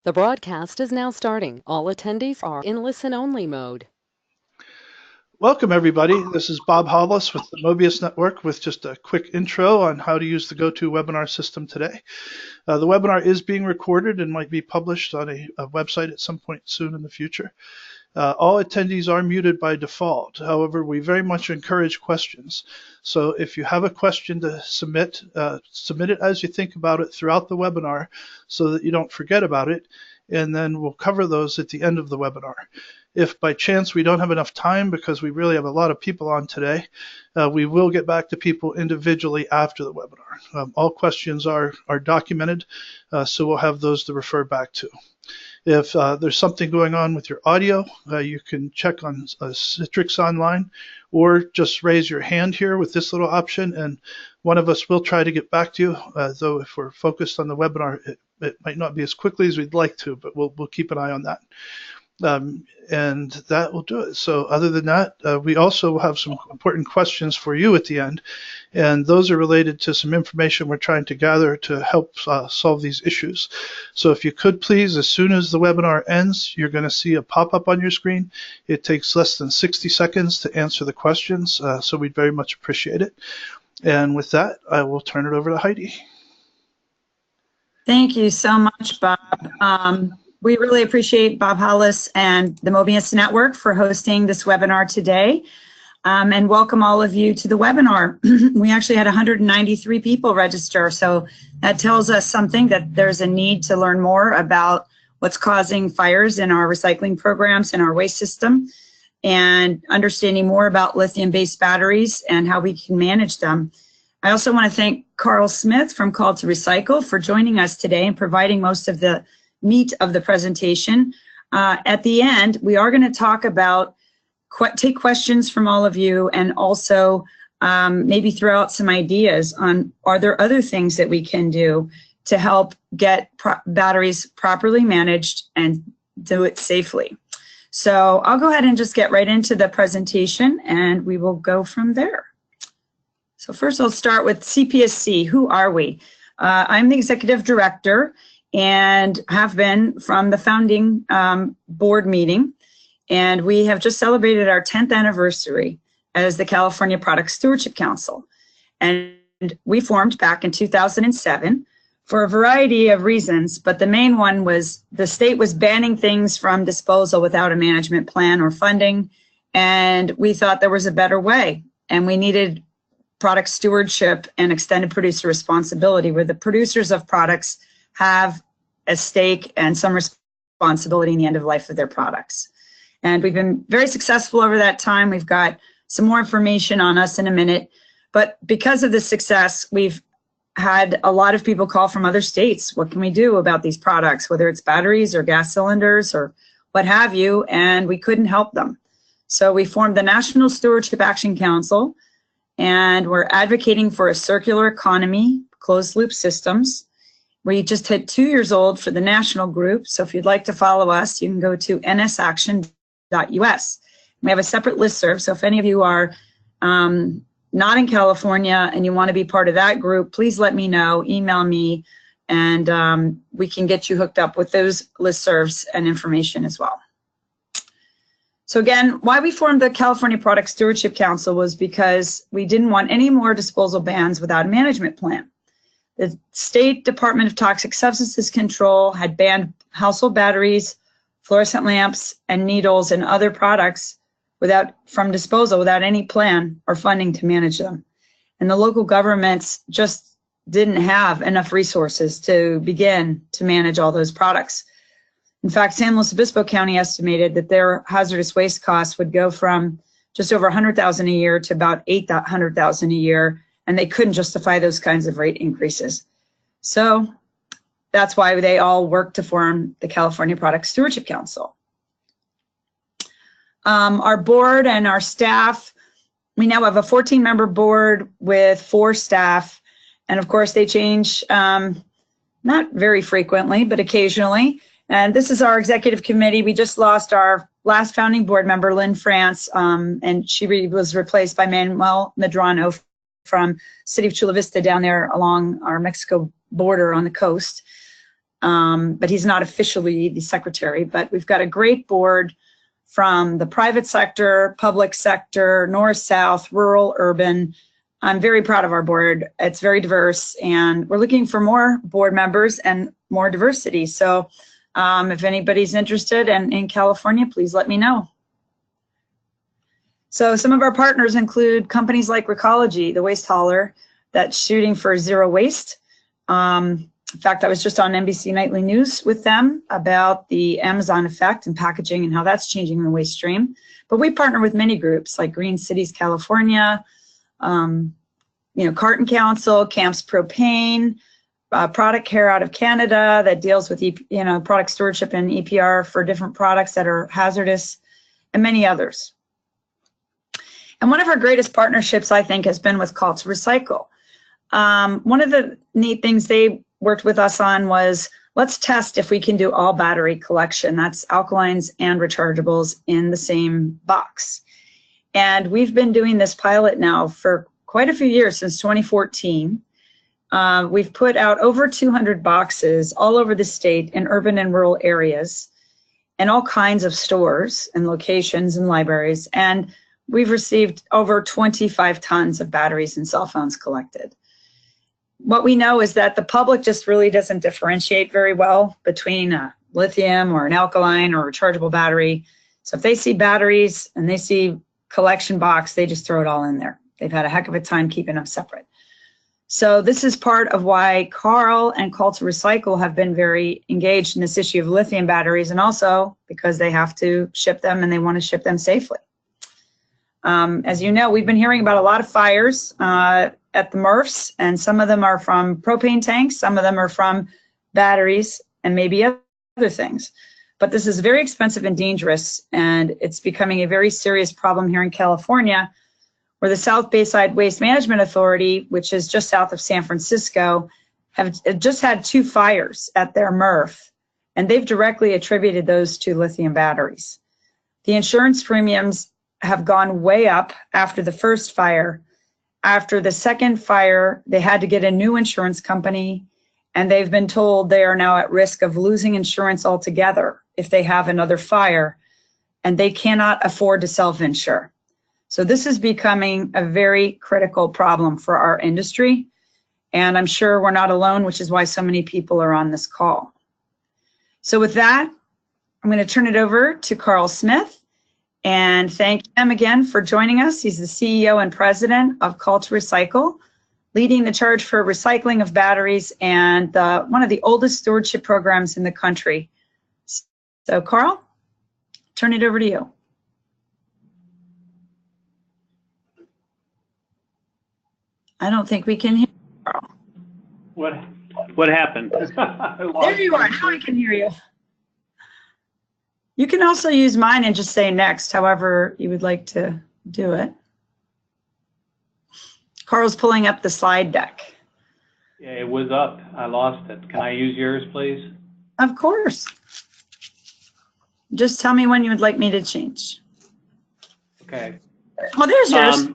The broadcast is now starting. All attendees are in listen-only mode. Welcome, everybody. This is Bob Hollis with the Mobius Network with just a quick intro on how to use the GoToWebinar system today. The webinar is being recorded and might be published on a website at some point soon in the future. All attendees are muted by default. However, we very much encourage questions. So if you have a question to submit, submit it as you think about it throughout the webinar so that you don't forget about it, and then we'll cover those at the end of the webinar. If by chance we don't have enough time because we really have a lot of people on today, we will get back to people individually after the webinar. All questions are documented, so we'll have those to refer back to. If there's something going on with your audio, you can check on Citrix Online or just raise your hand here with this little option, and one of us will try to get back to you, though if we're focused on the webinar, it might not be as quickly as we'd like to, but we'll keep an eye on that. And that will do it. So other than that, we also have some important questions for you at the end, and those are related to some information we're trying to gather to help solve these issues. So if you could please, as soon as the webinar ends, you're going to see a pop-up on your screen. It takes less than 60 seconds to answer the questions, so we'd very much appreciate it. And with that, I will turn it over to Heidi. Thank you so much, Bob. We really appreciate Bob Hollis and the Mobius Network for hosting this webinar today, and welcome all of you to the webinar. We actually had 193 people register, so that tells us something, that there's a need to learn more about what's causing fires in our recycling programs and our waste system, and understanding more about lithium-based batteries and how we can manage them. I also want to thank Carl Smith from Call to Recycle for joining us today and providing most of the meat of the presentation. At the end, we are going to talk about, take questions from all of you, and also maybe throw out some ideas on, are there other things that we can do to help get batteries properly managed and do it safely. So I'll go ahead and just get right into the presentation, and we will go from there. So first I'll start with CPSC. Who are we? I'm the executive director and have been from the founding board meeting, and we have just celebrated our 10th anniversary as the California Product Stewardship Council. And we formed back in 2007 for a variety of reasons, but the main one was the state was banning things from disposal without a management plan or funding, and we thought there was a better way, and we needed product stewardship and extended producer responsibility, where the producers of products have a stake and some responsibility in the end of life of their products. And we've been very successful over that time. We've got some more information on us in a minute, but because of this success, we've had a lot of people call from other states. What can we do about these products, whether it's batteries or gas cylinders or what have you, and we couldn't help them. So we formed the National Stewardship Action Council, and we're advocating for a circular economy, closed loop systems. We just hit 2 years old for the national group, so if you'd like to follow us, you can go to nsaction.us. We have a separate listserv, so if any of you are not in California and you want to be part of that group, please let me know, email me, and we can get you hooked up with those listservs and information as well. So again, why we formed the California Product Stewardship Council was because we didn't want any more disposal bans without a management plan. The State Department of Toxic Substances Control had banned household batteries, fluorescent lamps, and needles and other products from disposal without any plan or funding to manage them. And the local governments just didn't have enough resources to begin to manage all those products. In fact, San Luis Obispo County estimated that their hazardous waste costs would go from just over $100,000 a year to about $800,000 a year, and they couldn't justify those kinds of rate increases. So that's why they all worked to form the California Product Stewardship Council. Our board and our staff, we now have a 14-member board with 4 staff, and of course they change not very frequently, but occasionally. And this is our executive committee. We just lost our last founding board member, Lynn France, and she was replaced by Manuel Medrano from City of Chula Vista down there along our Mexico border on the coast. but he's not officially the secretary. But we've got a great board from the private sector, public sector, north, south, rural, urban. I'm very proud of our board. It's very diverse, and we're looking for more board members and more diversity. So if anybody's interested in California, please let me know. So some of our partners include companies like Recology, the waste hauler that's shooting for zero waste. In fact, I was just on NBC Nightly News with them about the Amazon effect and packaging and how that's changing the waste stream. But we partner with many groups like Green Cities California, Carton Council, Camps Propane, Product Care out of Canada that deals with product stewardship and EPR for different products that are hazardous, and many others. And one of our greatest partnerships, I think, has been with Call to Recycle. One of the neat things they worked with us on was, let's test if we can do all battery collection. That's alkalines and rechargeables in the same box. And we've been doing this pilot now for quite a few years, since 2014. We've put out over 200 boxes all over the state in urban and rural areas and all kinds of stores and locations and libraries. And we've received over 25 tons of batteries and cell phones collected. What we know is that the public just really doesn't differentiate very well between a lithium or an alkaline or a rechargeable battery. So if they see batteries and they see collection box, they just throw it all in there. They've had a heck of a time keeping them separate. So this is part of why Carl and Call to Recycle have been very engaged in this issue of lithium batteries, and also because they have to ship them and they want to ship them safely. As you know, we've been hearing about a lot of fires at the MRFs, and some of them are from propane tanks, some of them are from batteries, and maybe other things. But this is very expensive and dangerous, and it's becoming a very serious problem here in California, where the South Bayside Waste Management Authority, which is just south of San Francisco, have just had 2 fires at their MRF, and they've directly attributed those to lithium batteries. The insurance premiums have gone way up after the first fire. After the second fire, they had to get a new insurance company, and they've been told they are now at risk of losing insurance altogether if they have another fire, and they cannot afford to self-insure. So this is becoming a very critical problem for our industry, and I'm sure we're not alone, which is why so many people are on this call. So with that, I'm going to turn it over to Carl Smith and thank him again for joining us. He's the CEO and president of Call to Recycle, leading the charge for recycling of batteries and one of the oldest stewardship programs in the country. So Carl, turn it over to you. I don't think we can hear you, Carl. What happened? There you are. Now I can hear you. You can also use mine and just say next, however you would like to do it. Carl's pulling up the slide deck. Yeah, it was up. I lost it. Can I use yours, please? Of course. Just tell me when you would like me to change. Okay. Well, there's yours.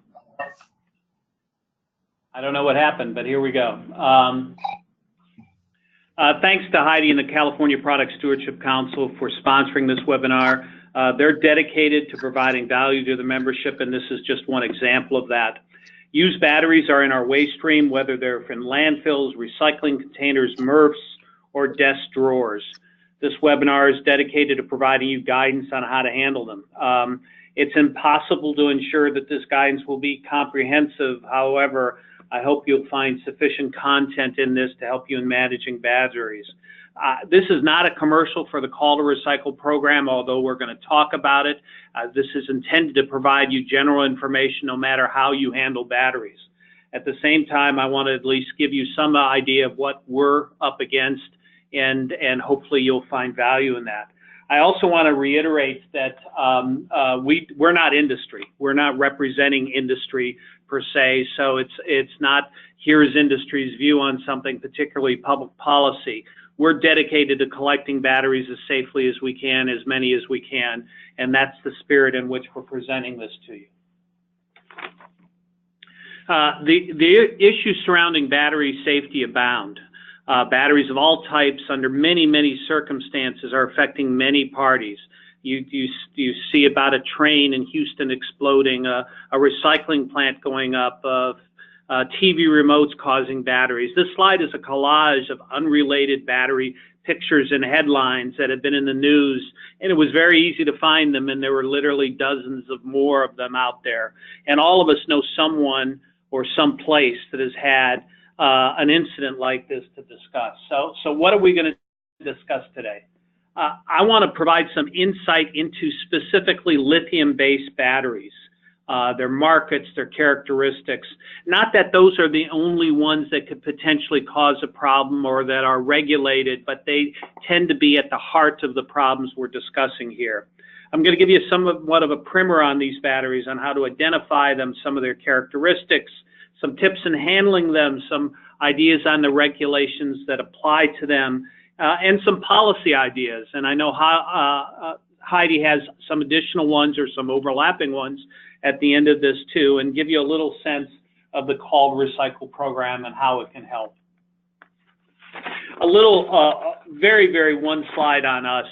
I don't know what happened, but here we go. Thanks to Heidi and the California Product Stewardship Council for sponsoring this webinar. They're dedicated to providing value to the membership, and this is just one example of that. Used batteries are in our waste stream, whether they're from landfills, recycling containers, MRFs, or desk drawers. This webinar is dedicated to providing you guidance on how to handle them. It's impossible to ensure that this guidance will be comprehensive. However, I hope you'll find sufficient content in this to help you in managing batteries. This is not a commercial for the Call to Recycle program, although we're going to talk about it. This is intended to provide you general information no matter how you handle batteries. At the same time, I want to at least give you some idea of what we're up against, and hopefully you'll find value in that. I also want to reiterate that we're not industry. We're not representing industry per se, so it's not here's industry's view on something, particularly public policy. We're dedicated to collecting batteries as safely as we can, as many as we can, and that's the spirit in which we're presenting this to you. The issues surrounding battery safety abound. Batteries of all types under many, many circumstances are affecting many parties. You see about a train in Houston exploding, a recycling plant going up, TV remotes causing batteries. This slide is a collage of unrelated battery pictures and headlines that have been in the news, and it was very easy to find them, and there were literally dozens of more of them out there. And all of us know someone or some place that has had an incident like this to discuss. So what are we going to discuss today? I want to provide some insight into specifically lithium-based batteries, their markets, their characteristics. Not that those are the only ones that could potentially cause a problem or that are regulated, but they tend to be at the heart of the problems we're discussing here. I'm going to give you somewhat of a primer on these batteries, on how to identify them, some of their characteristics, some tips in handling them, some ideas on the regulations that apply to them, and some policy ideas. And I know Heidi has some additional ones or some overlapping ones at the end of this too, and give you a little sense of the Call Recycle program and how it can help. A little, very one slide on us.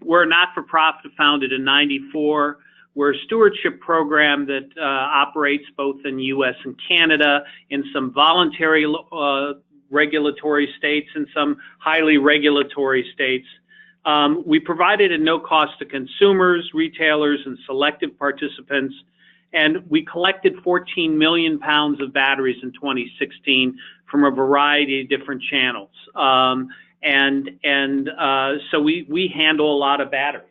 We're a not-for-profit founded in '94. We're a stewardship program that operates both in the U.S. and Canada, in some voluntary regulatory states and some highly regulatory states. We provided at no cost to consumers, retailers, and selective participants, and we collected 14 million pounds of batteries in 2016 from a variety of different channels. So we handle a lot of batteries.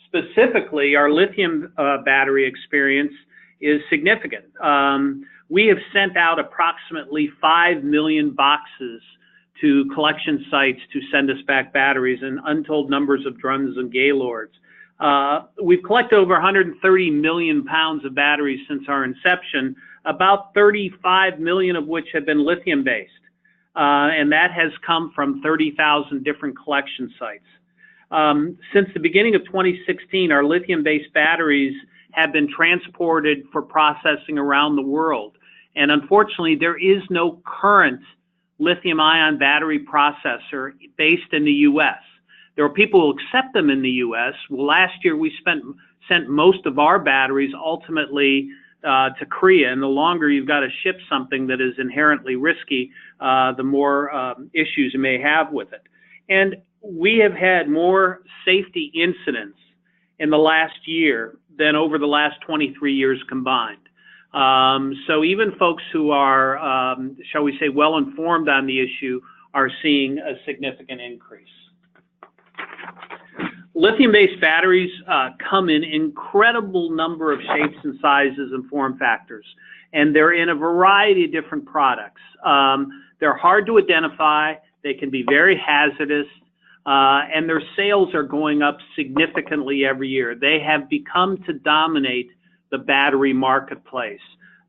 Specifically, our lithium battery experience is significant. We have sent out approximately 5 million boxes to collection sites to send us back batteries, and untold numbers of drums and gaylords. We've collected over 130 million pounds of batteries since our inception, about 35 million of which have been lithium-based. And that has come from 30,000 different collection sites. Since the beginning of 2016, our lithium-based batteries have been transported for processing around the world. And unfortunately, there is no current lithium-ion battery processor based in the U.S. There are people who accept them in the U.S. Well, last year we sent most of our batteries ultimately to Korea, and the longer you've got to ship something that is inherently risky, the more issues you may have with it. And we have had more safety incidents in the last year than over the last 23 years combined. So even folks who are, shall we say, well informed on the issue are seeing a significant increase. Lithium-based batteries come in incredible number of shapes and sizes and form factors, and they're in a variety of different products. They're hard to identify, they can be very hazardous, and their sales are going up significantly every year. They have become to dominate the battery marketplace,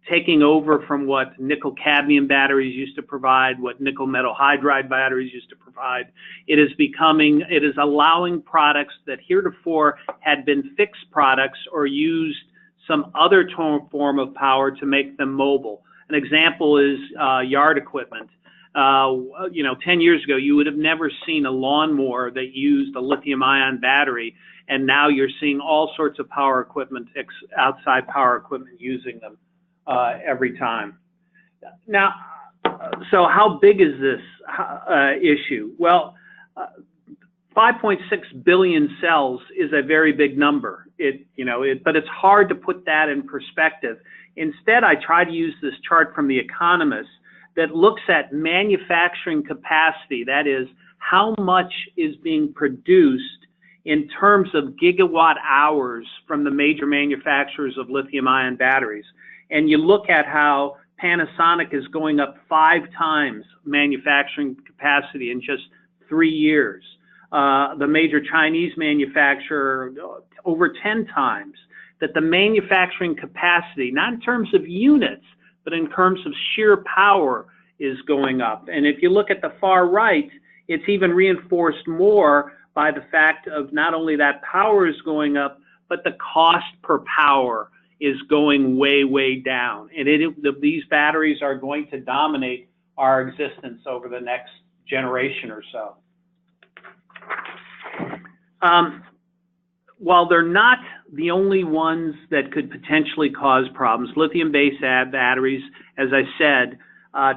taking over from what nickel-cadmium batteries used to provide, what nickel metal hydride batteries used to provide. It is allowing products that heretofore had been fixed products or used some other form of power to make them mobile. An example is yard equipment. 10 years ago, you would have never seen a lawnmower that used a lithium-ion battery, and now you're seeing all sorts of power equipment, outside power equipment using them every time. Now, so how big is this issue? Well, 5.6 billion cells is a very big number. But it's hard to put that in perspective. Instead, I try to use this chart from The Economist that looks at manufacturing capacity. That is, how much is being produced in terms of gigawatt hours from the major manufacturers of lithium-ion batteries. And you look at how Panasonic is going up 5 times manufacturing capacity in just 3 years. The major Chinese manufacturer over 10 times. That the manufacturing capacity, not in terms of units, but in terms of sheer power, is going up. And if you look at the far right, it's even reinforced more by the fact of not only that power is going up, but the cost per power is going way, way down. And these batteries are going to dominate our existence over the next generation or so. While they're not the only ones that could potentially cause problems, lithium-based batteries, as I said,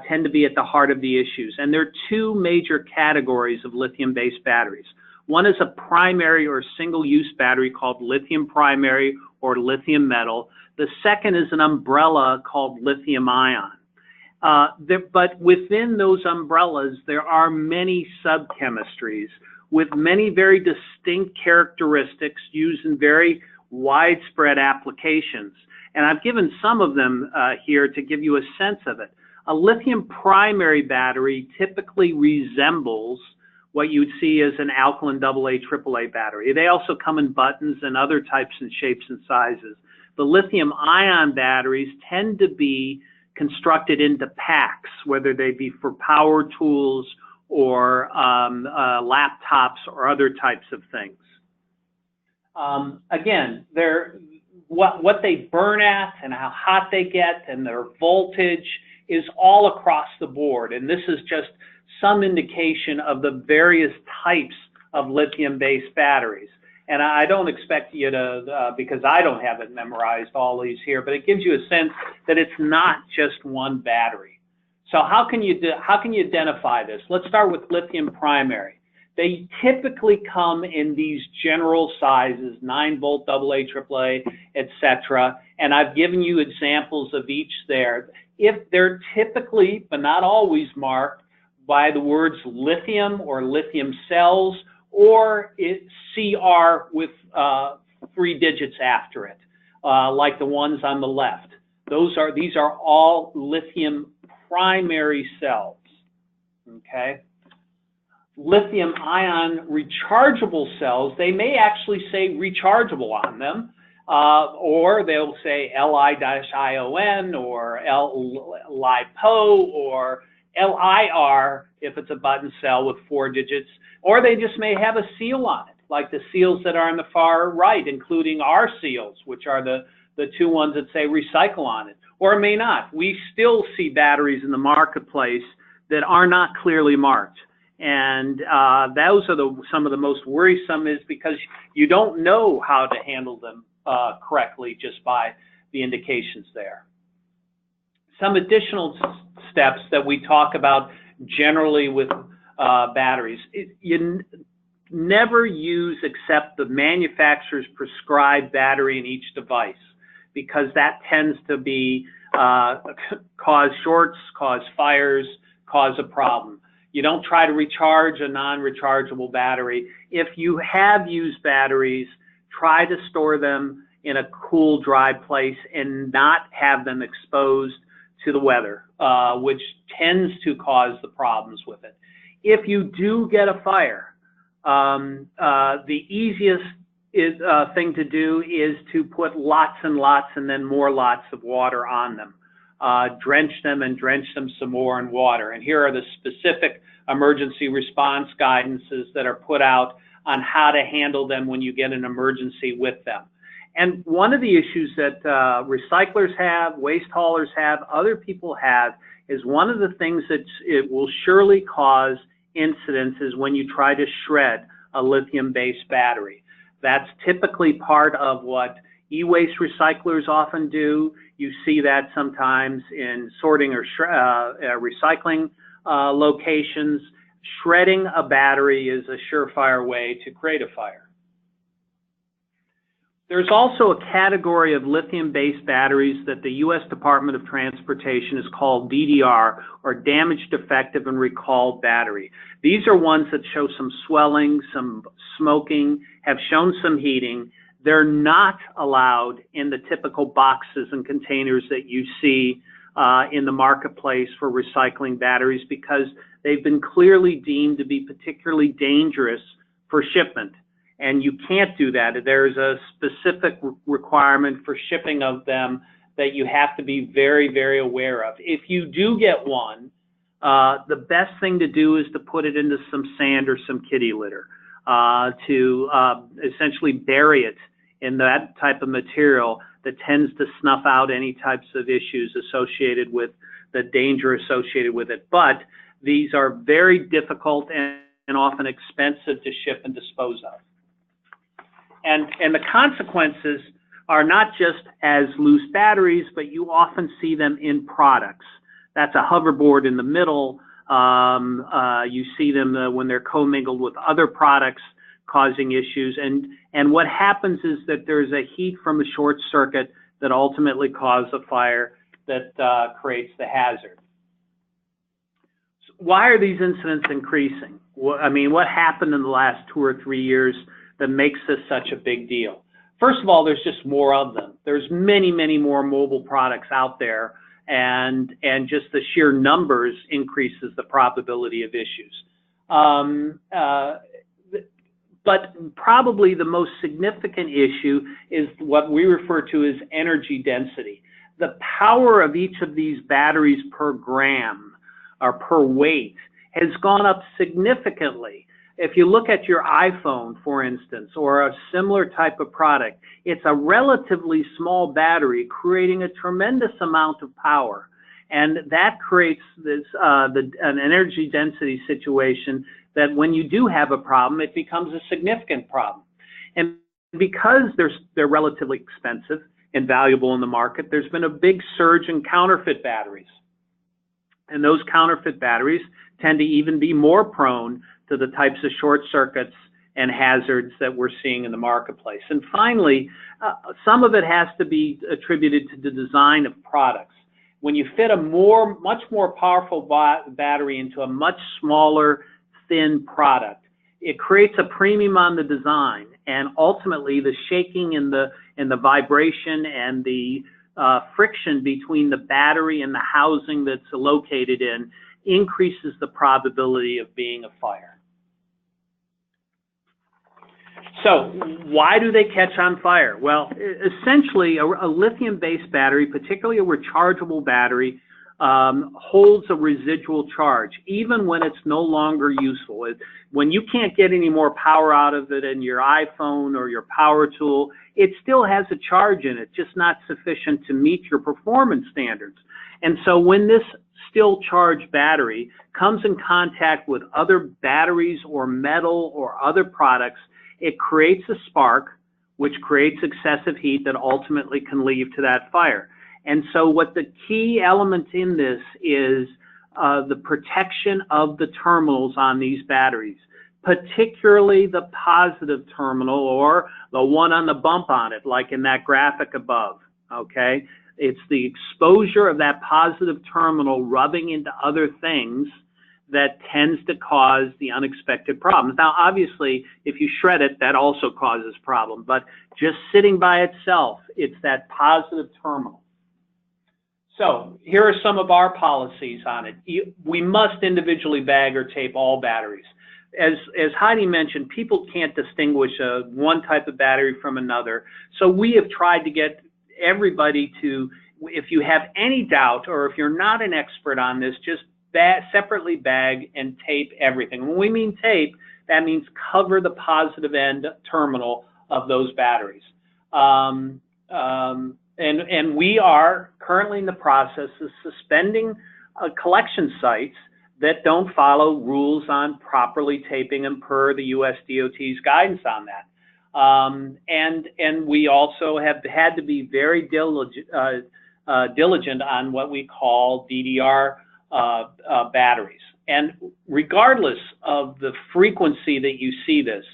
tend to be at the heart of the issues. And there are two major categories of lithium-based batteries. One is a primary or single-use battery called lithium primary or lithium metal. The second is an umbrella called lithium ion. But within those umbrellas, there are many subchemistries with many very distinct characteristics used in very widespread applications. And I've given some of them here to give you a sense of it. A lithium primary battery typically resembles what you'd see as an alkaline AA, AAA battery. They also come in buttons and other types and shapes and sizes. The lithium ion batteries tend to be constructed into packs, whether they be for power tools or laptops or other types of things. Again, what they burn at and how hot they get and their voltage is all across the board. And this is just some indication of the various types of lithium-based batteries. And I don't expect you to, because I don't have it memorized, all these here, but it gives you a sense that it's not just one battery. So how can you identify this? Let's start with lithium primary. They typically come in these general sizes, 9-volt AA, AAA, etc. And I've given you examples of each there. If they're typically, but not always, marked by the words lithium or lithium cells, or CR with 3 digits after it, like the ones on the left. These are all lithium primary cells. Okay. Lithium ion rechargeable cells, they may actually say rechargeable on them, or they'll say Li-ion or LiPo or LIR if it's a button cell with 4 digits, or they just may have a seal on it, like the seals that are on the far right, including our seals, which are the two ones that say recycle on it, or it may not. We still see batteries in the marketplace that are not clearly marked. And those are some of the most worrisome, is because you don't know how to handle them correctly just by the indications there. Some additional steps that we talk about generally with batteries. You never use except the manufacturer's prescribed battery in each device, because that tends to be cause shorts, cause fires, cause a problem. You don't try to recharge a non-rechargeable battery. If you have used batteries, try to store them in a cool, dry place and not have them exposed to the weather, which tends to cause the problems with it. If you do get a fire, the easiest thing to do is to put lots and lots and then more lots of water on them. Drench them and drench them some more in water. And here are the specific emergency response guidances that are put out on how to handle them when you get an emergency with them. And one of the issues that recyclers have, waste haulers have, other people have, is one of the things that it will surely cause incidents is when you try to shred a lithium-based battery. That's typically part of what e-waste recyclers often do. You see that sometimes in sorting or recycling locations. Shredding a battery is a surefire way to create a fire. There's also a category of lithium-based batteries that the U.S. Department of Transportation is called DDR, or damaged, defective, and recalled battery. These are ones that show some swelling, some smoking, have shown some heating. They're not allowed in the typical boxes and containers that you see in the marketplace for recycling batteries, because they've been clearly deemed to be particularly dangerous for shipment. And you can't do that. There's a specific requirement for shipping of them that you have to be very, very aware of. If you do get one, the best thing to do is to put it into some sand or some kitty litter to essentially bury it in that type of material that tends to snuff out any types of issues associated with the danger associated with it. But these are very difficult and often expensive to ship and dispose of. And the consequences are not just as loose batteries, but you often see them in products. That's a hoverboard in the middle. You see them when they're commingled with other products, causing issues. And what happens is that there's a heat from a short circuit that ultimately causes a fire that creates the hazard. So why are these incidents increasing? I mean, what happened in the last 2 or 3 years that makes this such a big deal? First of all, there's just more of them. There's many, many more mobile products out there, and just the sheer numbers increases the probability of issues. But probably the most significant issue is what we refer to as energy density. The power of each of these batteries per gram or per weight has gone up significantly. If you look at your iPhone, for instance, or a similar type of product, it's a relatively small battery creating a tremendous amount of power. And that creates this an energy density situation that when you do have a problem, it becomes a significant problem. And because they're relatively expensive and valuable in the market, there's been a big surge in counterfeit batteries. And those counterfeit batteries tend to even be more prone to the types of short circuits and hazards that we're seeing in the marketplace. And finally, some of it has to be attributed to the design of products. When you fit a much more powerful battery into a much smaller, thin product, it creates a premium on the design, and ultimately the shaking and the vibration and the friction between the battery and the housing that's located in increases the probability of being a fire. So why do they catch on fire? Well, essentially, a lithium-based battery, particularly a rechargeable battery, holds a residual charge, even when it's no longer useful. When you can't get any more power out of it in your iPhone or your power tool, it still has a charge in it, just not sufficient to meet your performance standards. And so when this still charged battery comes in contact with other batteries or metal or other products, it creates a spark, which creates excessive heat that ultimately can lead to that fire. And so what the key element in this is the protection of the terminals on these batteries, particularly the positive terminal or the one on the bump on it, like in that graphic above, okay? It's the exposure of that positive terminal rubbing into other things that tends to cause the unexpected problems. Now, obviously, if you shred it, that also causes problem, but just sitting by itself, it's that positive terminal. So here are some of our policies on it. We must individually bag or tape all batteries. As Heidi mentioned, people can't distinguish one type of battery from another. So we have tried to get everybody to, if you have any doubt or if you're not an expert on this, just separately bag and tape everything. When we mean tape, that means cover the positive end terminal of those batteries. And we are currently in the process of suspending collection sites that don't follow rules on properly taping them per the US DOT's guidance on that. And we also have had to be very diligent on what we call DDR batteries. And regardless of the frequency that you see this,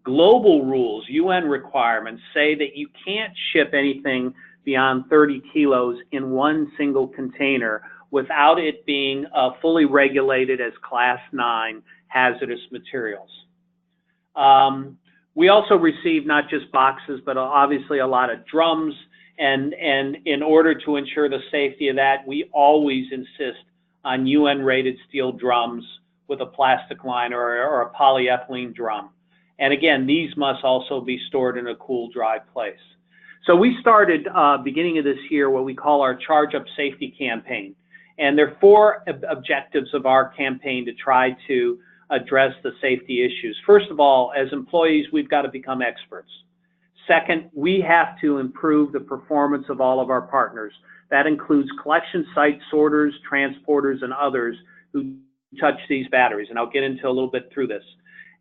global rules, UN requirements say that you can't ship anything beyond 30 kilos in one single container without it being fully regulated as Class 9 hazardous materials. We also receive not just boxes, but obviously a lot of drums, and in order to ensure the safety of that, we always insist on UN-rated steel drums with a plastic line or a polyethylene drum. And again, these must also be stored in a cool, dry place. So we started, beginning of this year, what we call our Charge Up Safety campaign. And there are 4 objectives of our campaign to try to address the safety issues. First of all, as employees, we've got to become experts. Second, we have to improve the performance of all of our partners. That includes collection site sorters, transporters, and others who touch these batteries, and I'll get into a little bit through this.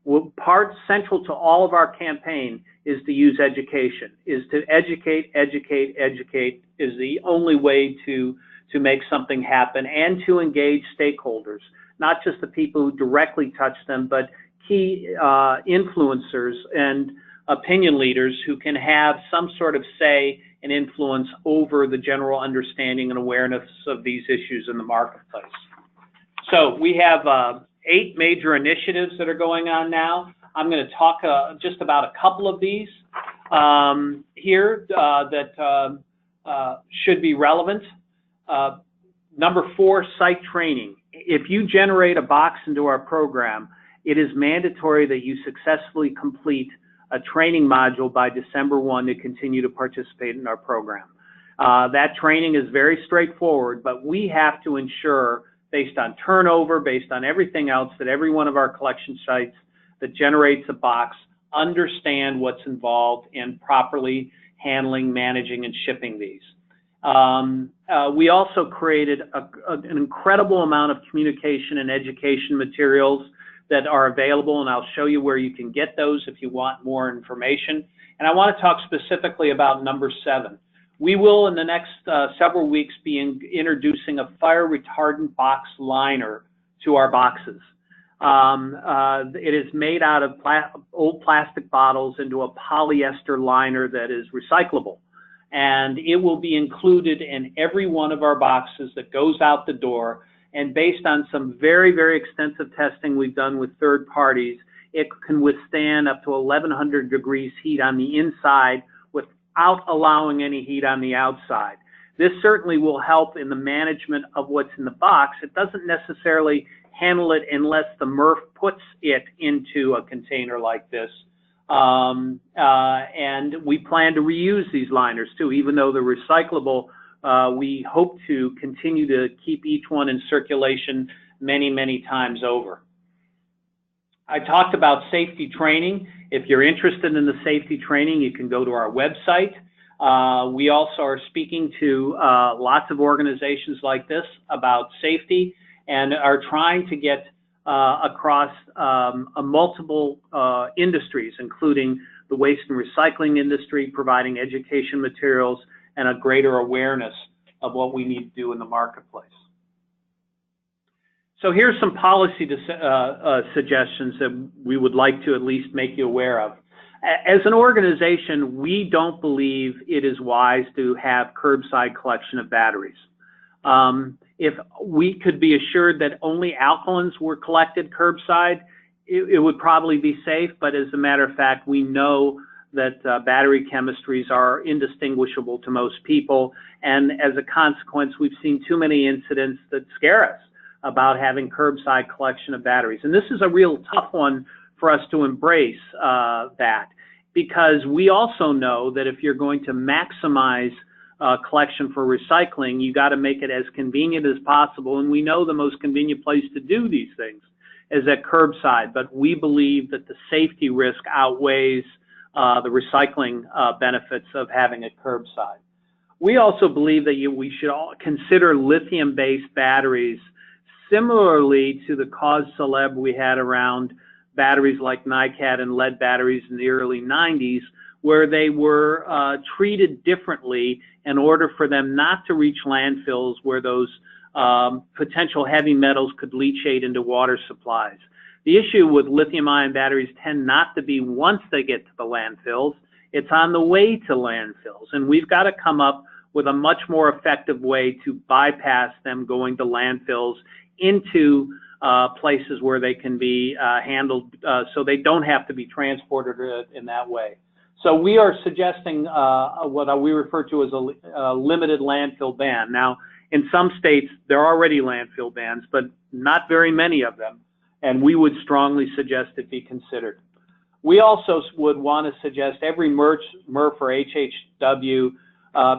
Well, part central to all of our campaign is to use education, is to educate is the only way to make something happen, and to engage stakeholders, not just the people who directly touch them, but key influencers and opinion leaders who can have some sort of say and influence over the general understanding and awareness of these issues in the marketplace. So we have 8 major initiatives that are going on now. I'm going to talk just about a couple of these here that should be relevant. Number 4, site training. If you generate a box into our program, it is mandatory that you successfully complete a training module by December 1 to continue to participate in our program. That training is very straightforward, but we have to ensure, based on turnover, based on everything else, that every one of our collection sites that generates a box understand what's involved in properly handling, managing, and shipping these. We also created an incredible amount of communication and education materials that are available, and I'll show you where you can get those if you want more information. And I want to talk specifically about number 7. We will, in the next several weeks, be introducing a fire retardant box liner to our boxes. It is made out of old plastic bottles into a polyester liner that is recyclable. And it will be included in every one of our boxes that goes out the door. And based on some very, very extensive testing we've done with third parties, it can withstand up to 1100 degrees heat on the inside without allowing any heat on the outside. This certainly will help in the management of what's in the box. It doesn't necessarily handle it unless the MRF puts it into a container like this. And we plan to reuse these liners too. Even though they're recyclable, we hope to continue to keep each one in circulation many, many times over. I talked about safety training. If you're interested in the safety training, you can go to our website. We also are speaking to lots of organizations like this about safety and are trying to get across multiple industries, including the waste and recycling industry, providing education materials and a greater awareness of what we need to do in the marketplace. So here's some policy suggestions that we would like to at least make you aware of. As an organization, we don't believe it is wise to have curbside collection of batteries. If we could be assured that only alkalins were collected curbside, it would probably be safe, but as a matter of fact, we know that battery chemistries are indistinguishable to most people, and as a consequence, we've seen too many incidents that scare us about having curbside collection of batteries. And this is a real tough one for us to embrace that, because we also know that if you're going to maximize collection for recycling, you got to make it as convenient as possible, and we know the most convenient place to do these things is at curbside, but we believe that the safety risk outweighs the recycling benefits of having it curbside. We also believe that we should all consider lithium-based batteries similarly to the cause célèbre we had around batteries like NiCad and lead batteries in the early 90s, where they were treated differently in order for them not to reach landfills where those potential heavy metals could leachate into water supplies. The issue with lithium-ion batteries tend not to be once they get to the landfills, it's on the way to landfills. And we've got to come up with a much more effective way to bypass them going to landfills into places where they can be handled so they don't have to be transported in that way. So we are suggesting what we refer to as a limited landfill ban. Now, in some states, there are already landfill bans, but not very many of them, and we would strongly suggest it be considered. We also would want to suggest every MRF or HHW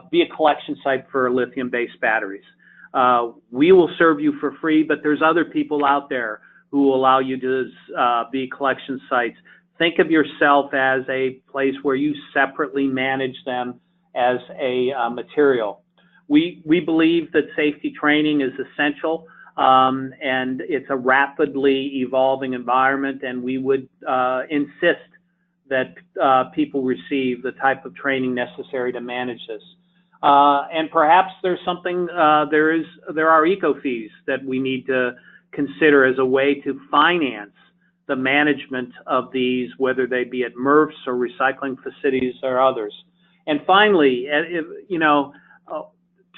be a collection site for lithium-based batteries. We will serve you for free, but there's other people out there who will allow you to be collection sites. think of yourself as a place where you separately manage them as a material. We believe that safety training is essential, and it's a rapidly evolving environment, and we would insist that people receive the type of training necessary to manage this. And perhaps there's something, there are eco fees that we need to consider as a way to finance the management of these, whether they be at MRFs or recycling facilities or others. And finally,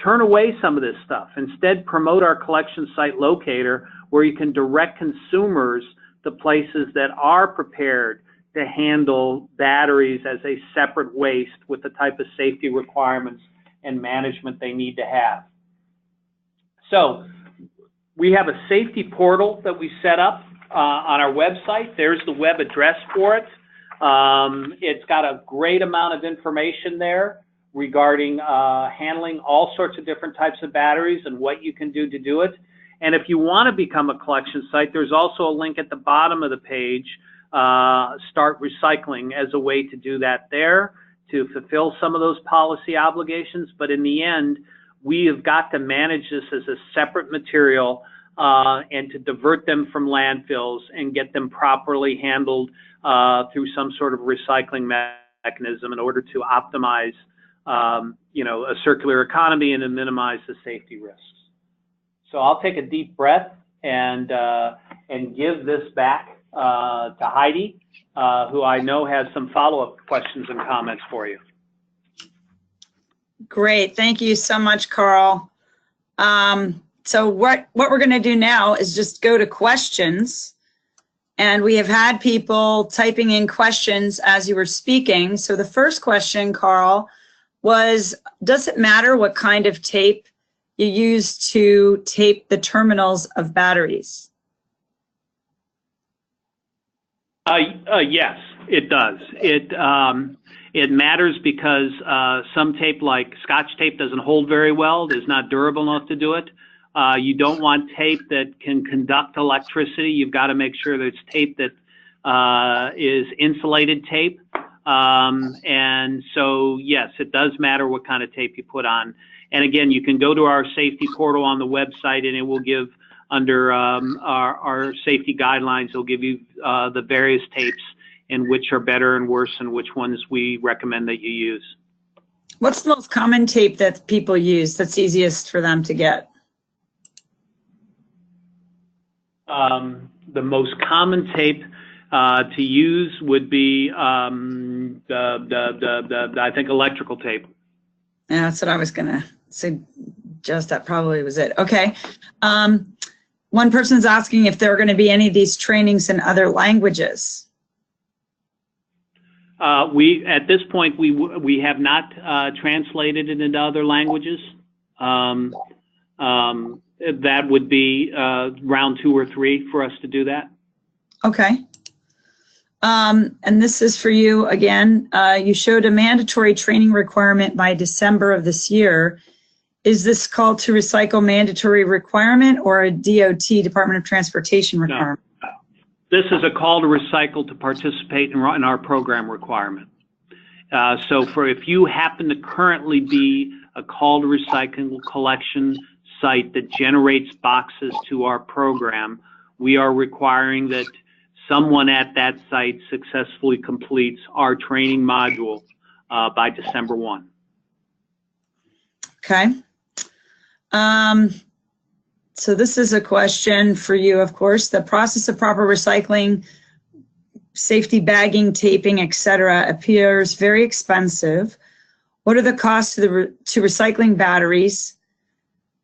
turn away some of this stuff. Instead, promote our collection site locator, where you can direct consumers to places that are prepared to handle batteries as a separate waste with the type of safety requirements and management they need to have. So we have a safety portal that we set up on our website. There's the web address for it. It's got a great amount of information there regarding handling all sorts of different types of batteries and what you can do to do it. And if you want to become a collection site, there's also a link at the bottom of the page, Start Recycling, as a way to do that there, to fulfill some of those policy obligations. But in the end, we have got to manage this as a separate material and to divert them from landfills and get them properly handled through some sort of recycling mechanism in order to optimize a circular economy and to minimize the safety risks. So I'll take a deep breath and give this back to Heidi, who I know has some follow-up questions and comments for you. Great, thank you so much, Carl. So what we're going to do now is just go to questions, and we have had people typing in questions as you were speaking. So the first question, Carl, was, does it matter what kind of tape you use to tape the terminals of batteries? Yes, it does. It matters because some tape, like Scotch tape, doesn't hold very well. It's not durable enough to do it. You don't want tape that can conduct electricity. You've got to make sure that it's tape that is insulated tape. And so, yes, it does matter what kind of tape you put on. And again, you can go to our safety portal on the website, and it will give, under our safety guidelines, it'll give you the various tapes and which are better and worse and which ones we recommend that you use. What's the most common tape that people use that's easiest for them to get? The most common tape to use would be, I think, electrical tape. Yeah, that's what I was going to suggest. That probably was it. Okay. One person's asking if there are going to be any of these trainings in other languages. At this point, we have not translated it into other languages. That would be round 2 or 3 for us to do that. Okay. And this is for you again. You showed a mandatory training requirement by December of this year. Is this called to recycle mandatory requirement or a DOT, Department of Transportation requirement? No. This is a call to recycle to participate in our program requirement. So if you happen to currently be a call to recycle collection site that generates boxes to our program, we are requiring that someone at that site successfully completes our training module by December 1. Okay. So this is a question for you, of course. The process of proper recycling, safety bagging, taping, etc., appears very expensive. What are the costs to recycling batteries,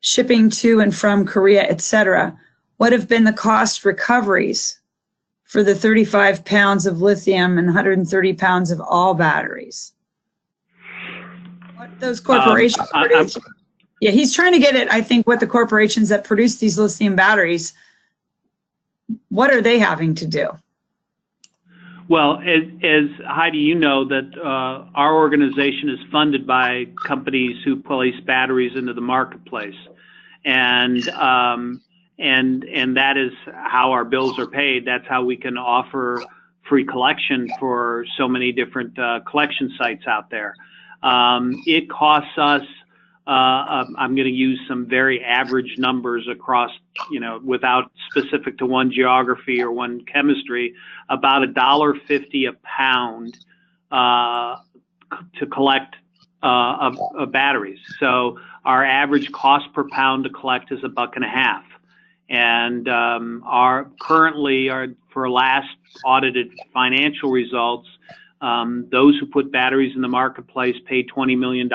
shipping to and from Korea, etc.? What have been the cost recoveries for the 35 pounds of lithium and 130 pounds of all batteries? What those corporations produce? Yeah, he's trying to get at, I think, what the corporations that produce these lithium batteries, what are they having to do? Well, as Heidi, you know that our organization is funded by companies who place batteries into the marketplace, and that is how our bills are paid. That's how we can offer free collection for so many different collection sites out there. It costs us, I'm going to use some very average numbers across, without specific to one geography or one chemistry, about $1.50 a pound to collect batteries. So our average cost per pound to collect is $1.50. And for last audited financial results, those who put batteries in the marketplace paid $20 million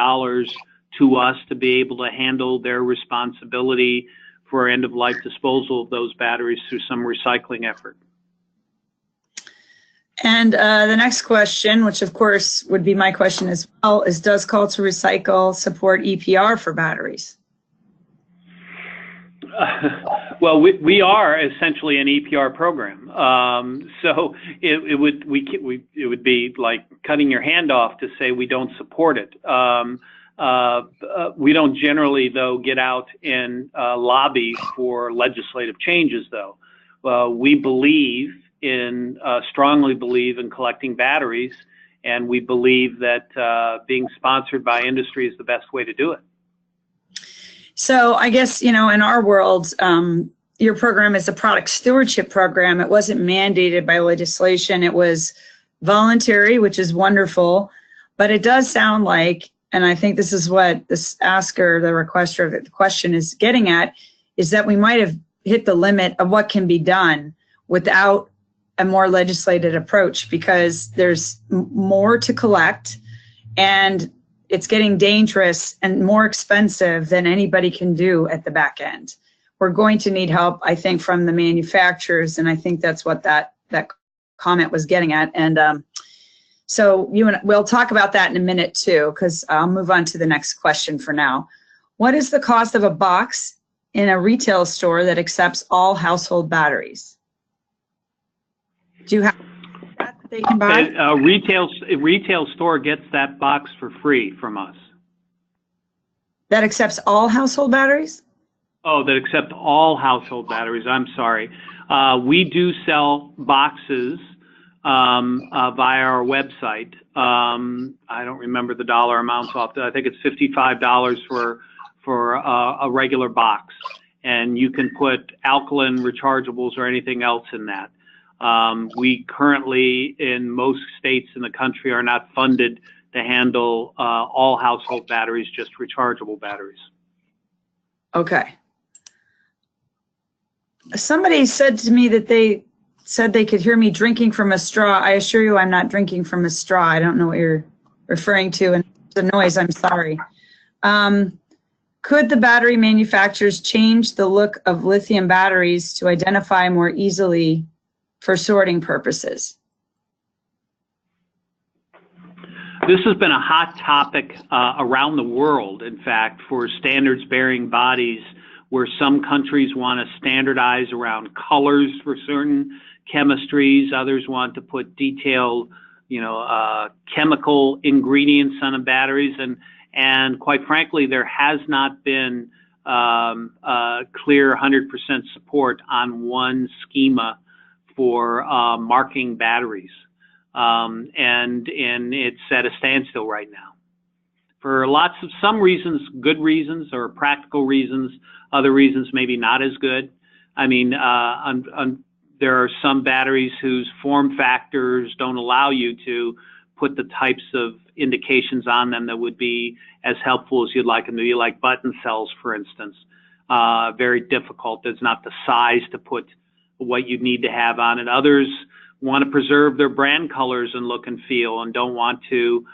to us to be able to handle their responsibility for end-of-life disposal of those batteries through some recycling effort. And the next question, which of course would be my question as well, is does Call to Recycle support EPR for batteries? Well, we are essentially an EPR program, so it would be like cutting your hand off to say we don't support it. We don't generally, though, get out and lobby for legislative changes, though. We strongly believe in collecting batteries, and we believe that being sponsored by industry is the best way to do it. So I guess, in our world, your program is a product stewardship program. It wasn't mandated by legislation. It was voluntary, which is wonderful. But it does sound like, and I think this is what this asker, the requester of the question is getting at, is that we might have hit the limit of what can be done without a more legislated approach, because there's more to collect and it's getting dangerous and more expensive than anybody can do at the back end. We're going to need help, I think, from the manufacturers, and I think that's what that comment was getting at. And so we'll talk about that in a minute too, because I'll move on to the next question for now. What is the cost of a box in a retail store that accepts all household batteries? Do you have that they can buy? A retail store gets that box for free from us. That accepts all household batteries? Oh, that accept all household batteries. I'm sorry. We do sell boxes via our website. I don't remember the dollar amounts off. I think it's $55 for a regular box, and you can put alkaline rechargeables or anything else in that. We currently, in most states in the country, are not funded to handle all household batteries, just rechargeable batteries. Okay. Somebody said to me that they said they could hear me drinking from a straw. I assure you I'm not drinking from a straw. I don't know what you're referring to, and the noise, I'm sorry. Could the battery manufacturers change the look of lithium batteries to identify more easily for sorting purposes? This has been a hot topic around the world, in fact, for standards-bearing bodies, where some countries want to standardize around colors for certain chemistries, others want to put detailed, chemical ingredients on the batteries, and quite frankly, there has not been clear 100% support on one schema for marking batteries, and it's at a standstill right now for some reasons, good reasons or practical reasons, other reasons maybe not as good. I mean, there are some batteries whose form factors don't allow you to put the types of indications on them that would be as helpful as you'd like them to be, like button cells, for instance. Very difficult. There's not the size to put what you need to have on it. Others want to preserve their brand colors and look and feel and don't want to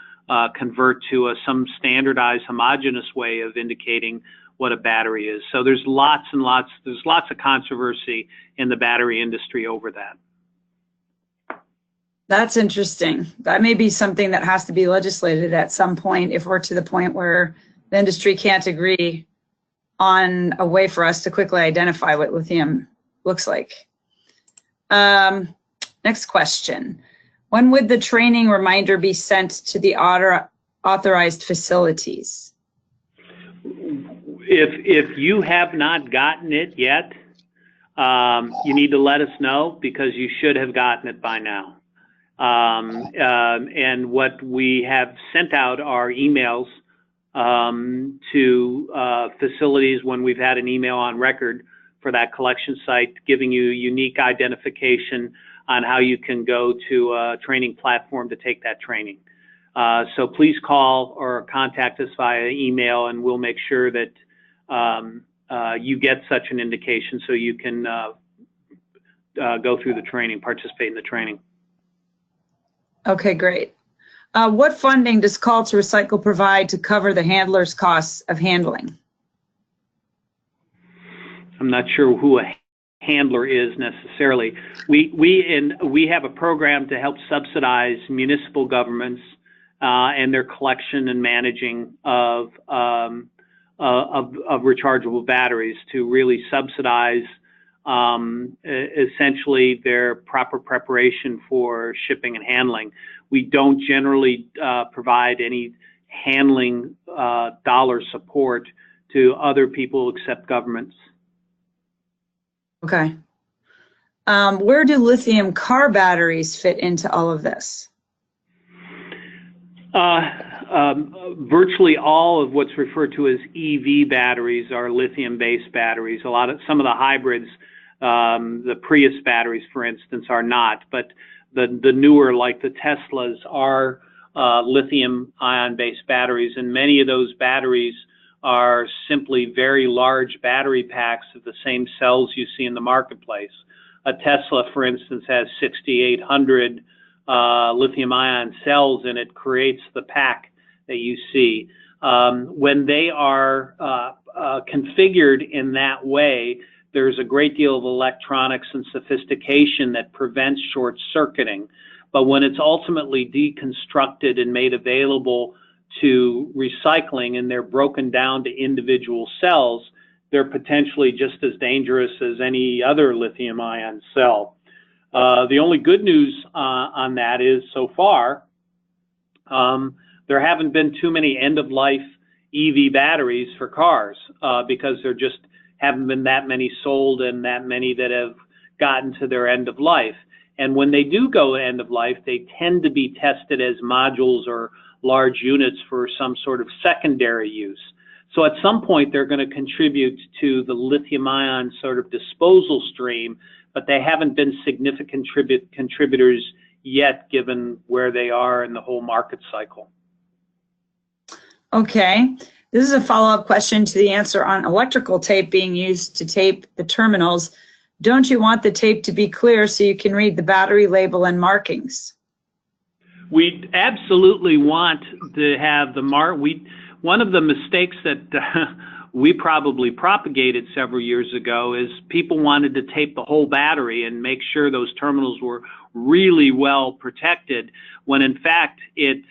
convert to some standardized homogeneous way of indicating what a battery is. So there's lots of controversy in the battery industry over that. That's interesting. That may be something that has to be legislated at some point if we're to the point where the industry can't agree on a way for us to quickly identify what lithium looks like. Next question. When would the training reminder be sent to the authorized facilities? If you have not gotten it yet, you need to let us know, because you should have gotten it by now. And what we have sent out are emails to facilities when we've had an email on record for that collection site, giving you unique identification on how you can go to a training platform to take that training. So please call or contact us via email, and we'll make sure that you get such an indication so you can go through the training, participate in the training. Okay, great. What funding does Call to Recycle provide to cover the handler's costs of handling? I'm not sure who a handler is necessarily. We have a program to help subsidize municipal governments and their collection and managing of rechargeable batteries to really subsidize essentially their proper preparation for shipping and handling. We don't generally provide any handling dollar support to other people except governments. Okay. Where do lithium car batteries fit into all of this? Virtually all of what's referred to as EV batteries are lithium-based batteries. Some of the hybrids, the Prius batteries, for instance, are not, but the newer, like the Teslas, are lithium-ion-based batteries, and many of those batteries are simply very large battery packs of the same cells you see in the marketplace. A Tesla, for instance, has 6,800 lithium-ion cells, and it creates the pack that you see. When they are configured in that way, there's a great deal of electronics and sophistication that prevents short circuiting. But when it's ultimately deconstructed and made available to recycling and they're broken down to individual cells, they're potentially just as dangerous as any other lithium-ion cell. The only good news on that is, so far, there haven't been too many end-of-life EV batteries for cars because there just haven't been that many sold and that many that have gotten to their end of life. And when they do go end of life, they tend to be tested as modules or large units for some sort of secondary use. So at some point, they're going to contribute to the lithium-ion sort of disposal stream, but they haven't been significant contributors yet, given where they are in the whole market cycle. Okay. This is a follow-up question to the answer on electrical tape being used to tape the terminals. Don't you want the tape to be clear so you can read the battery label and markings? We absolutely want to have the one of the mistakes that we probably propagated several years ago is people wanted to tape the whole battery and make sure those terminals were really well protected, when in fact it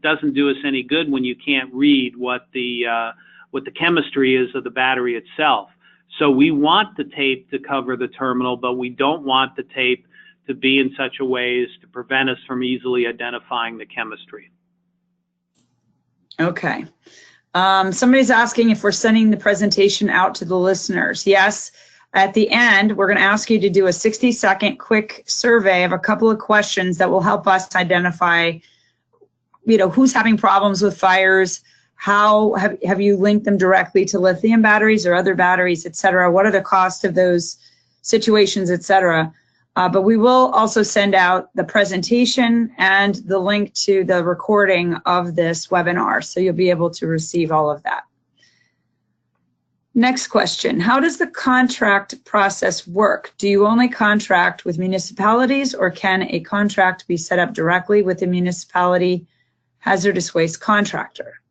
doesn't do us any good when you can't read what the chemistry is of the battery itself. So we want the tape to cover the terminal, but we don't want the tape to be in such a way as to prevent us from easily identifying the chemistry. Okay. Somebody's asking if we're sending the presentation out to the listeners. Yes. At the end, we're going to ask you to do a 60-second quick survey of a couple of questions that will help us identify, who's having problems with fires, how have you linked them directly to lithium batteries or other batteries, et cetera? What are the costs of those situations, et cetera? But we will also send out the presentation and the link to the recording of this webinar, so you'll be able to receive all of that. Next question, how does the contract process work? Do you only contract with municipalities, or can a contract be set up directly with the municipality hazardous waste contractor?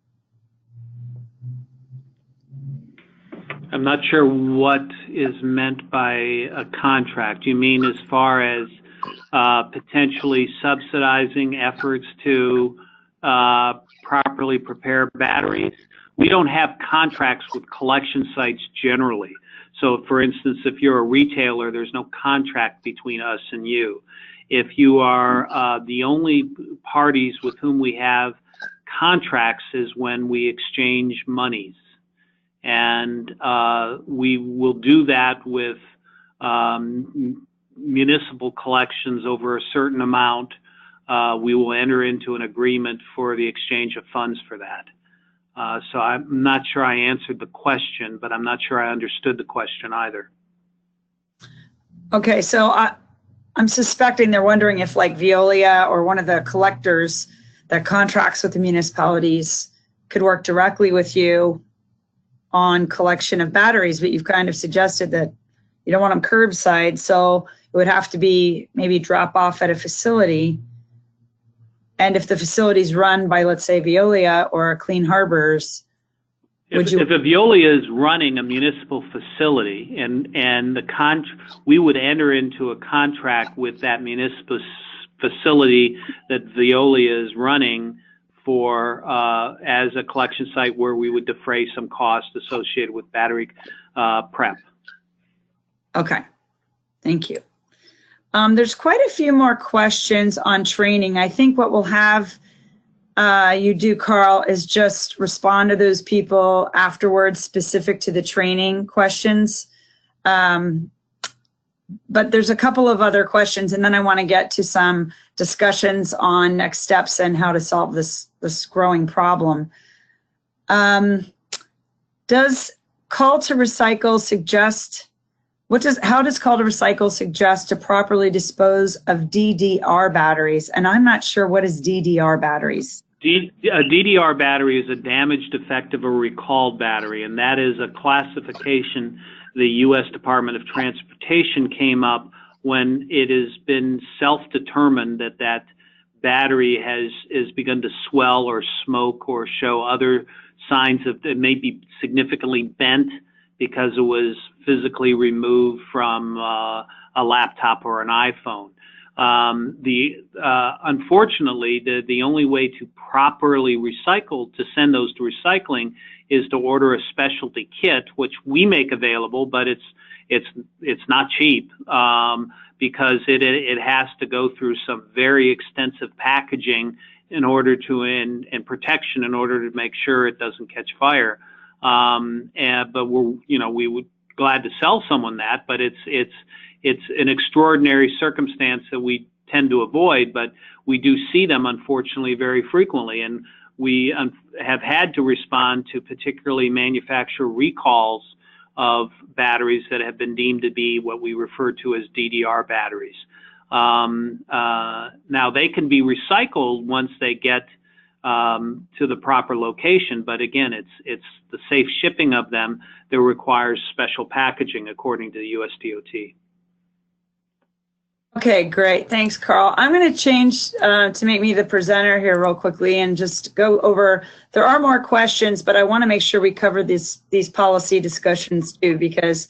I'm not sure what is meant by a contract. You mean as far as potentially subsidizing efforts to properly prepare batteries? We don't have contracts with collection sites generally. So for instance, if you're a retailer, there's no contract between us and you. If you are the only parties with whom we have contracts is when we exchange monies. And we will do that with municipal collections over a certain amount we will enter into an agreement for the exchange of funds for that. So I'm not sure I answered the question, but I'm not sure I understood the question either. Okay, so I'm suspecting they're wondering if like Veolia or one of the collectors that contracts with the municipalities could work directly with you on collection of batteries, but you've kind of suggested that you don't want them curbside, so it would have to be maybe drop off at a facility. And if the facility is run by, let's say, Veolia or Clean Harbors, if a Veolia is running a municipal facility and we would enter into a contract with that municipal facility that Veolia is running for as a collection site where we would defray some cost associated with battery prep. Okay, thank you. There's quite a few more questions on training. I think what we'll have you do, Carl, is just respond to those people afterwards specific to the training questions. But there's a couple of other questions, and then I want to get to some discussions on next steps and how to solve this growing problem. Does call to recycle suggest, how does call to recycle suggest to properly dispose of DDR batteries? And I'm not sure, what is DDR batteries? A DDR battery is a damaged, defective, or recalled battery, and that is a classification the U.S. Department of Transportation came up when it has been self-determined that that battery has begun to swell or smoke or show other signs of it may be significantly bent because it was physically removed from a laptop or an iPhone. Unfortunately, the only way to properly recycle, to send those to recycling, is to order a specialty kit, which we make available, but it's not cheap because it has to go through some very extensive packaging in order to and protection in order to make sure it doesn't catch fire. But we would glad to sell someone that, but it's an extraordinary circumstance that we tend to avoid, but we do see them, unfortunately, very frequently. And we have had to respond to particularly manufacturer recalls of batteries that have been deemed to be what we refer to as DDR batteries. Now, they can be recycled once they get to the proper location, but again, it's the safe shipping of them that requires special packaging according to the USDOT. Okay, great. Thanks, Carl. I'm going to change to make me the presenter here real quickly and just go over, there are more questions, but I want to make sure we cover these policy discussions too, because,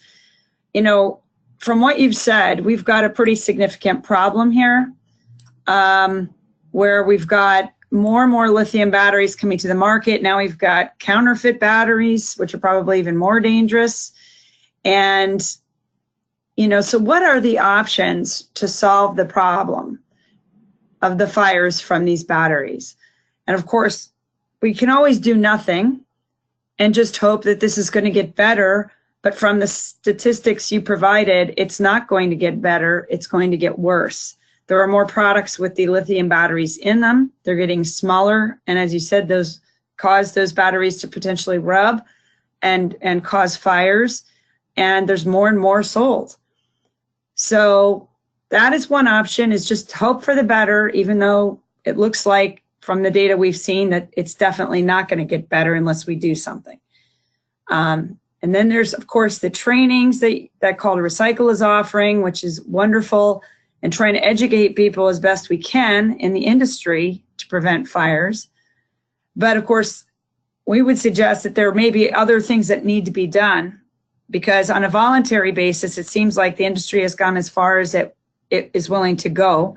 from what you've said, we've got a pretty significant problem here where we've got more and more lithium batteries coming to the market. Now we've got counterfeit batteries, which are probably even more dangerous. And so what are the options to solve the problem of the fires from these batteries? And of course, we can always do nothing and just hope that this is going to get better. But from the statistics you provided, it's not going to get better. It's going to get worse. There are more products with the lithium batteries in them. They're getting smaller. And as you said, those cause those batteries to potentially rub and cause fires. And there's more and more sold. So that is one option, is just hope for the better, even though it looks like from the data we've seen that it's definitely not going to get better unless we do something. And then there's, of course, the trainings that Call to Recycle is offering, which is wonderful, and trying to educate people as best we can in the industry to prevent fires. But of course, we would suggest that there may be other things that need to be done, because on a voluntary basis, it seems like the industry has gone as far as it is willing to go.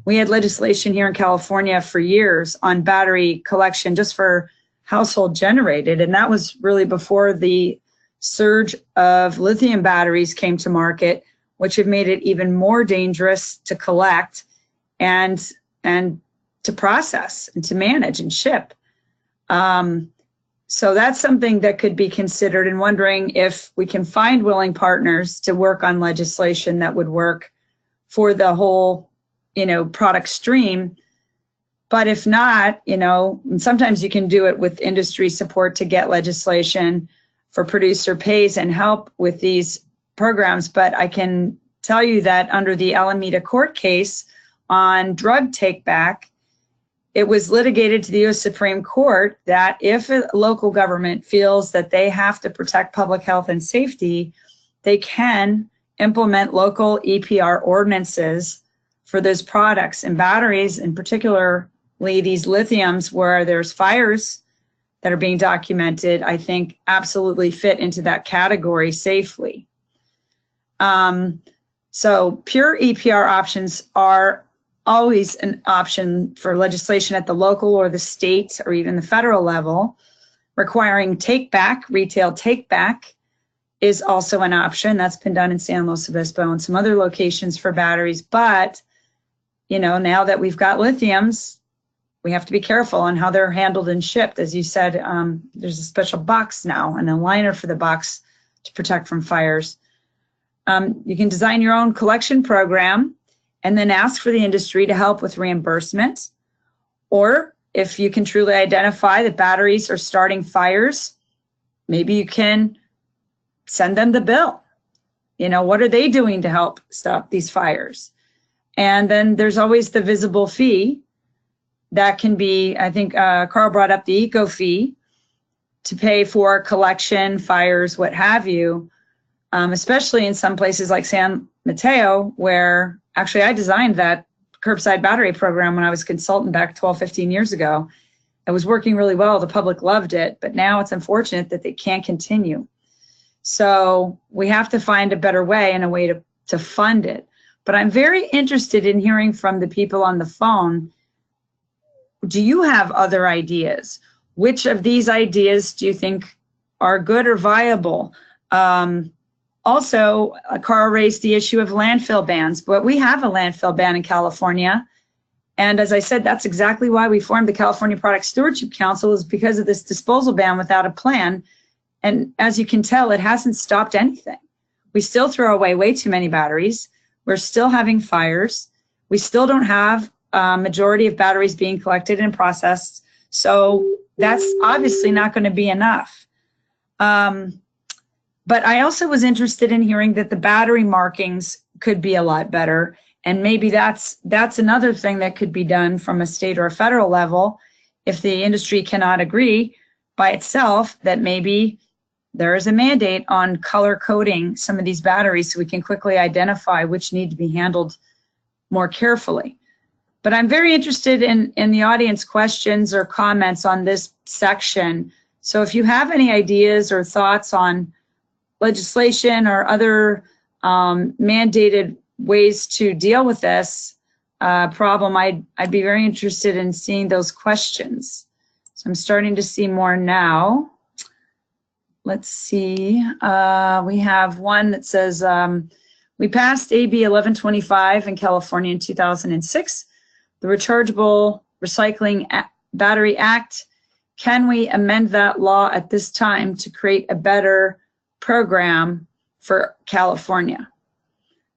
We had legislation here in California for years on battery collection just for household generated, and that was really before the surge of lithium batteries came to market, which have made it even more dangerous to collect and to process and to manage and ship. So that's something that could be considered, and wondering if we can find willing partners to work on legislation that would work for the whole, product stream But if not, you know, and sometimes you can do it with industry support to get legislation for producer pays and help with these programs. But I can tell you that under the Alameda court case on drug take back, it was litigated to the U.S. Supreme Court that if a local government feels that they have to protect public health and safety, they can implement local EPR ordinances for those products. And batteries, in particularly these lithiums where there's fires that are being documented, I think absolutely fit into that category safely. So pure EPR options are always an option for legislation at the local or the state or even the federal level. Requiring take back, retail take back, is also an option. That's been done in San Luis Obispo and some other locations for batteries. But, you know, now that we've got lithiums, we have to be careful on how they're handled and shipped. As you said, there's a special box now and a liner for the box to protect from fires. You can design your own collection program and then ask for the industry to help with reimbursement. Or if you can truly identify that batteries are starting fires, maybe you can send them the bill. You know, what are they doing to help stop these fires? And then there's always the visible fee that can be, I think Carl brought up the eco fee to pay for collection, fires, what have you, especially in some places like San Mateo, where actually I designed that curbside battery program when I was a consultant back 12, 15 years ago. It was working really well. The public loved it, but now it's unfortunate that they can't continue. So we have to find a better way and a way to fund it. But I'm very interested in hearing from the people on the phone. Do you have other ideas? Which of these ideas do you think are good or viable? Also, Carl raised the issue of landfill bans, but we have a landfill ban in California. And as I said, that's exactly why we formed the California Product Stewardship Council, is because of this disposal ban without a plan. And as you can tell, it hasn't stopped anything. We still throw away way too many batteries. We're still having fires. We still don't have a majority of batteries being collected and processed. So that's obviously not going to be enough. But I also was interested in hearing that the battery markings could be a lot better. And maybe that's another thing that could be done from a state or a federal level if the industry cannot agree by itself, that maybe there is a mandate on color coding some of these batteries so we can quickly identify which need to be handled more carefully. But I'm very interested in the audience questions or comments on this section. So if you have any ideas or thoughts on legislation or other mandated ways to deal with this problem, I'd be very interested in seeing those questions. So I'm starting to see more now. Let's see. We have one that says, we passed AB 1125 in California in 2006, the Rechargeable Recycling Battery Act. Can we amend that law at this time to create a better program for California?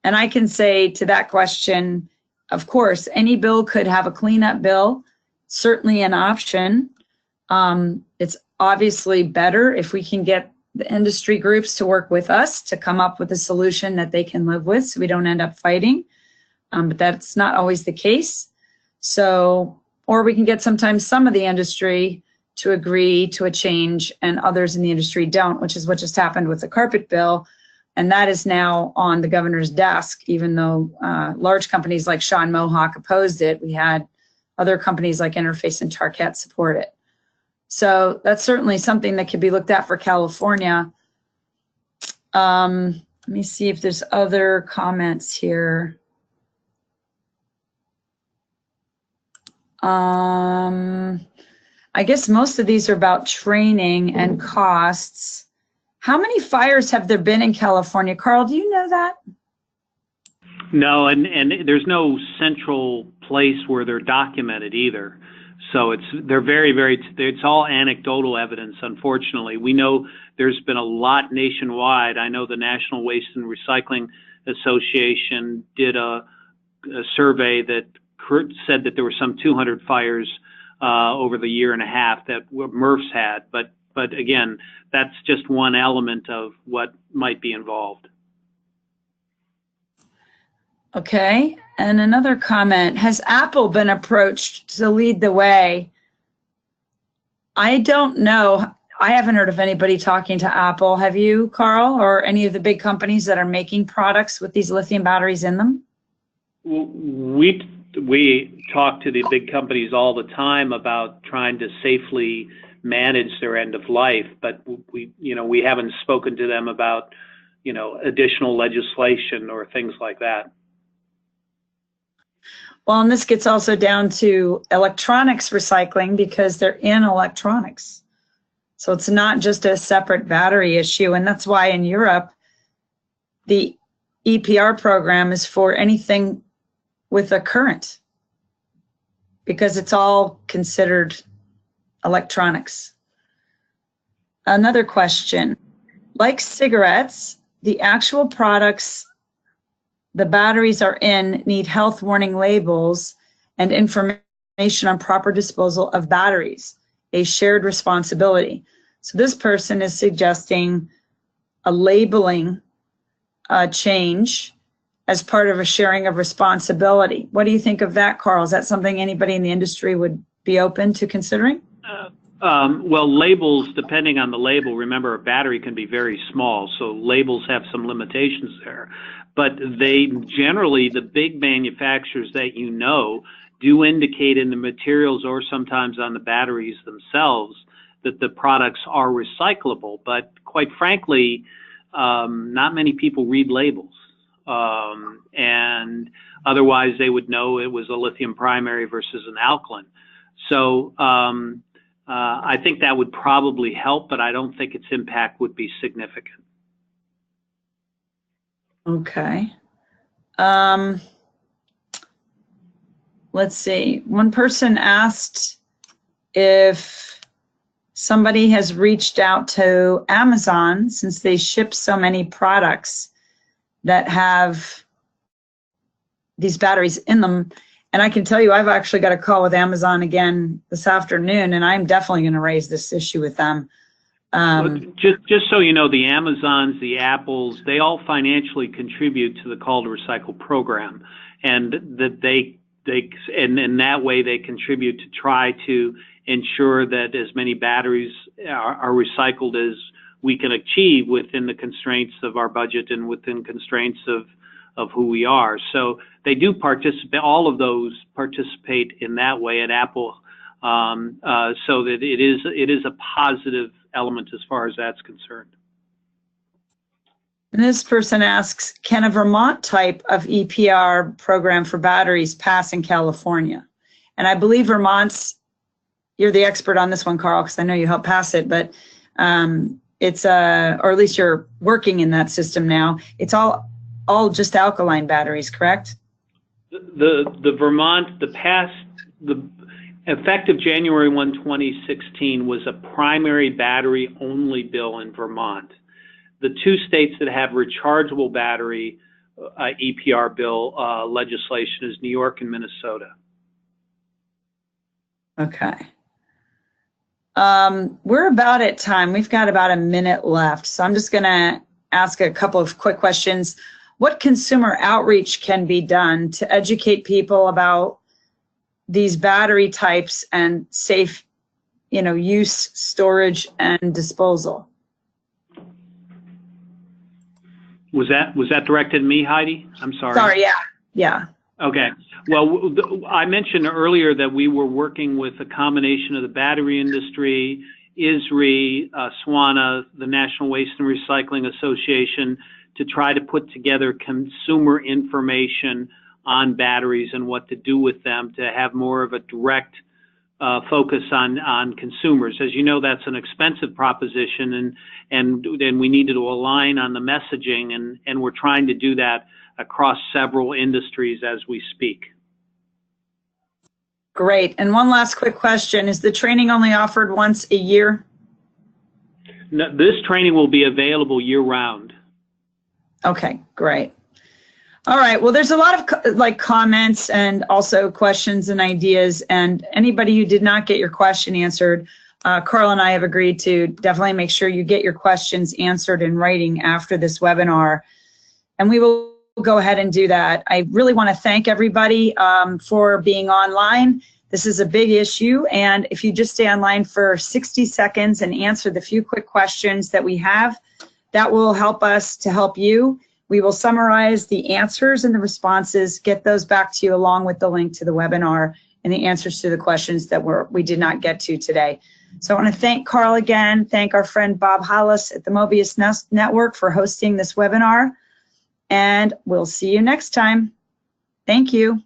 And I can say to that question, of course, any bill could have a cleanup bill, certainly an option. It's obviously better if we can get the industry groups to work with us to come up with a solution that they can live with so we don't end up fighting. But that's not always the case. So, or we can get sometimes some of the industry to agree to a change and others in the industry don't, which is what just happened with the carpet bill. And that is now on the governor's desk, even though large companies like Shaw and Mohawk opposed it. We had other companies like Interface and Target support it. So that's certainly something that could be looked at for California. Let me see if there's other comments here. I guess most of these are about training and costs. How many fires have there been in California? Carl, do you know that? No, and there's no central place where they're documented either. So they're it's all anecdotal evidence, unfortunately. We know there's been a lot nationwide. I know the National Waste and Recycling Association did a survey that said that there were some 200 fires over the year and a half that MRFs had, but again, that's just one element of what might be involved. Okay, and another comment, has Apple been approached to lead the way? I don't know. I haven't heard of anybody talking to Apple. Have you, Carl, or any of the big companies that are making products with these lithium batteries in them? We talk to the big companies all the time about trying to safely manage their end of life, but we haven't spoken to them about, additional legislation or things like that. Well, and this gets also down to electronics recycling because they're in electronics. So it's not just a separate battery issue. And that's why in Europe, the EPR program is for anything with a current, because it's all considered electronics. Another question, like cigarettes, the actual products the batteries are in need health warning labels and information on proper disposal of batteries, a shared responsibility. So this person is suggesting a labeling change as part of a sharing of responsibility. What do you think of that, Carl? Is that something anybody in the industry would be open to considering? Well, labels, depending on the label, remember a battery can be very small, so labels have some limitations there. But they generally, the big manufacturers that do indicate in the materials or sometimes on the batteries themselves that the products are recyclable. But quite frankly, not many people read labels. And otherwise they would know it was a lithium primary versus an alkaline. So I think that would probably help, but I don't think its impact would be significant. Okay. Let's see. One person asked if somebody has reached out to Amazon since they ship so many products that have these batteries in them. And I can tell you, I've actually got a call with Amazon again this afternoon, and I'm definitely going to raise this issue with them. Just so you know, the Amazons, the Apples, they all financially contribute to the Call to Recycle program, and that and in that way they contribute to try to ensure that as many batteries are recycled as we can achieve within the constraints of our budget and within constraints of who we are. So they do participate, all of those participate in that way at Apple, so that it is a positive element as far as that's concerned. And this person asks, can a Vermont type of EPR program for batteries pass in California? And I believe Vermont's, you're the expert on this one, Carl, because I know you helped pass it, but it's or at least you're working in that system now. It's all just alkaline batteries, correct? The Vermont, the effective January 1, 2016 was a primary battery only bill in Vermont. The two states that have rechargeable battery EPR bill legislation is New York and Minnesota. Okay. We're about at time. We've got about a minute left. So I'm just going to ask a couple of quick questions. What consumer outreach can be done to educate people about these battery types and safe, use, storage, and disposal? Was that directed at me, Heidi? I'm sorry. Sorry, yeah. Okay. Well, I mentioned earlier that we were working with a combination of the battery industry, ISRI, SWANA, the National Waste and Recycling Association, to try to put together consumer information on batteries and what to do with them to have more of a direct focus on consumers. As you know, that's an expensive proposition, and we needed to align on the messaging, and we're trying to do that across several industries as we speak. Great. And one last quick question. Is the training only offered once a year? No, this training will be available year-round. Okay, great. All right, well, there's a lot of comments and also questions and ideas, and anybody who did not get your question answered, Carl and I have agreed to definitely make sure you get your questions answered in writing after this webinar, and we will go ahead and do that. I really want to thank everybody for being online. This is a big issue, and if you just stay online for 60 seconds and answer the few quick questions that we have, that will help us to help you. We will summarize the answers and the responses, get those back to you along with the link to the webinar and the answers to the questions that we did not get to today. So I want to thank Carl again, thank our friend Bob Hollis at the Mobius Network for hosting this webinar, and we'll see you next time. Thank you.